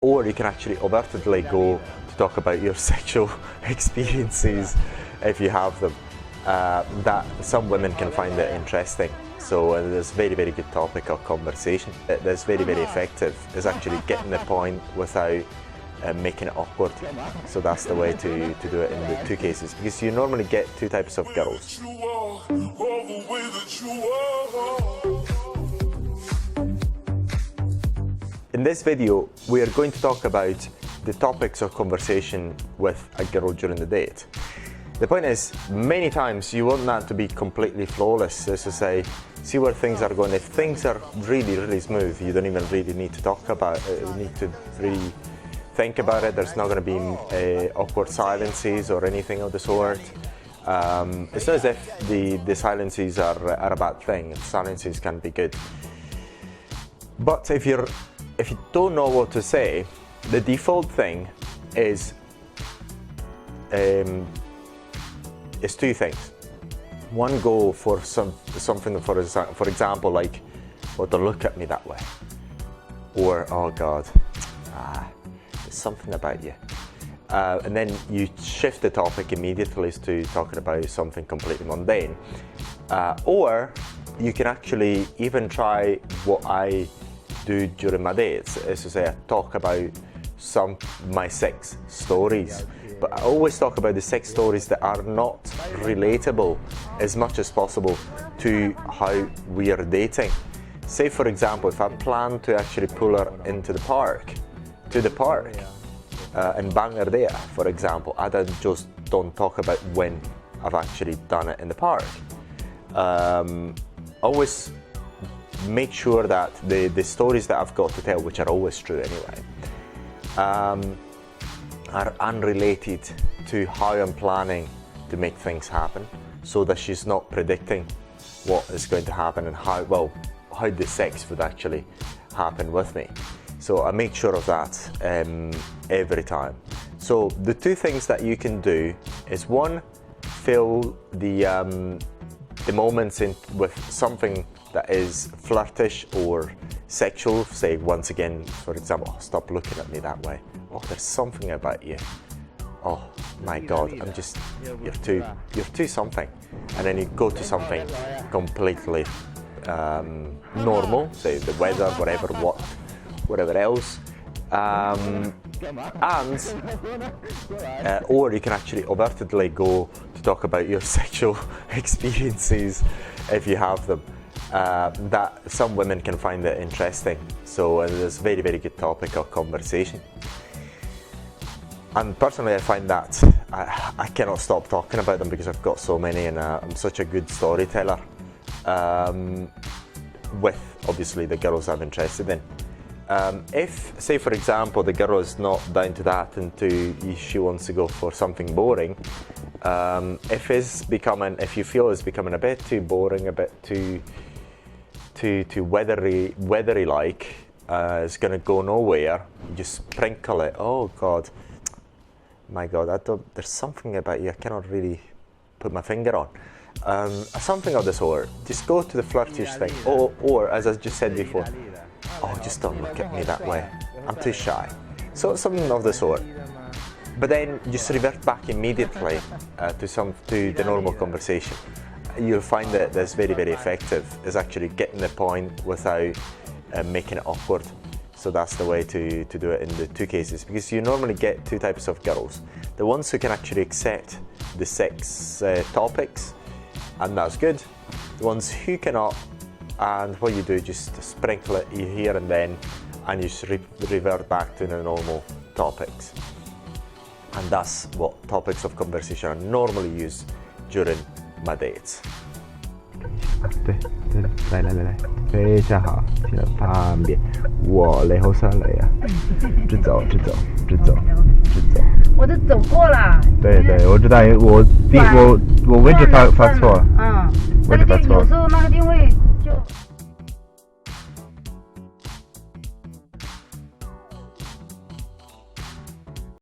Or you can actually overtly go to talk about your sexual experiences if you have them. That some women can find it interesting. So there's very, very good topic of conversation. That's very, very effective is actually getting the point without making it awkward. So that's the way to do it in the two cases, because you normally get two types of girls. In this video, we are going to talk about the topics of conversation with a girl during the date. The point is, many times you want that to be completely flawless, as to say, see where things are going. If things are really, really smooth, you don't even really need to talk about it, you need to really think about it. There's not going to be awkward silences or anything of the sort. It's not as if the silences are a bad thing. Silences can be good. But if you don't know what to say, the default thing is two things. One, go for something for example, like, "Oh, don't look at me that way," or "Oh God, there's something about you," and then you shift the topic immediately to talking about something completely mundane. Or you can actually even try what I do during my dates, is to say I talk about my sex stories, but I always talk about the sex stories that are not relatable as much as possible to how we are dating. Say for example, if I plan to actually pull her into the park, and bang her there, for example, I don't talk about when I've actually done it in the park. Always make sure that the stories that I've got to tell, which are always true anyway, are unrelated to how I'm planning to make things happen, so that she's not predicting what is going to happen and how the sex would actually happen with me. So I make sure of that every time. So the two things that you can do is, one, fill the moments with something that is flirtish or sexual. Say once again, for example, "Oh, stop looking at me that way. Oh, there's something about you. Oh my God, you're too something." And then you go to something completely normal, say the weather, whatever else. Or you can actually overtly go to talk about your sexual experiences if you have them. That some women can find it interesting. So there's very, very good topic of conversation. And personally, I find that I cannot stop talking about them because I've got so many, and I'm such a good storyteller with obviously the girls I'm interested in. If, say for example, the girl is not down to that and she wants to go for something boring, if you feel it's becoming a bit too boring, a bit too weathery like, it's going to go nowhere, you just sprinkle it. "Oh God, my God, there's something about you I cannot really put my finger on." Something of the sort. Just go to the flirtish thing. Or as I just said before, "Oh, just don't look at me that way. I'm too shy." So something of the sort. But then just revert back immediately to the normal conversation. You'll find that that's very, very effective is actually getting the point without making it awkward. So that's the way to do it in the two cases, because you normally get two types of girls. The ones who can actually accept the sex topics, and that's good. The ones who cannot, and what you do, just sprinkle it here and then, and you just revert back to the normal topics. And that's what topics of conversation are normally used during my dates. 对，来，非常好，停在旁边。我雷后上来呀，直走。我都走过了。对，我知道，我位置发错了。那个定有时候那个定位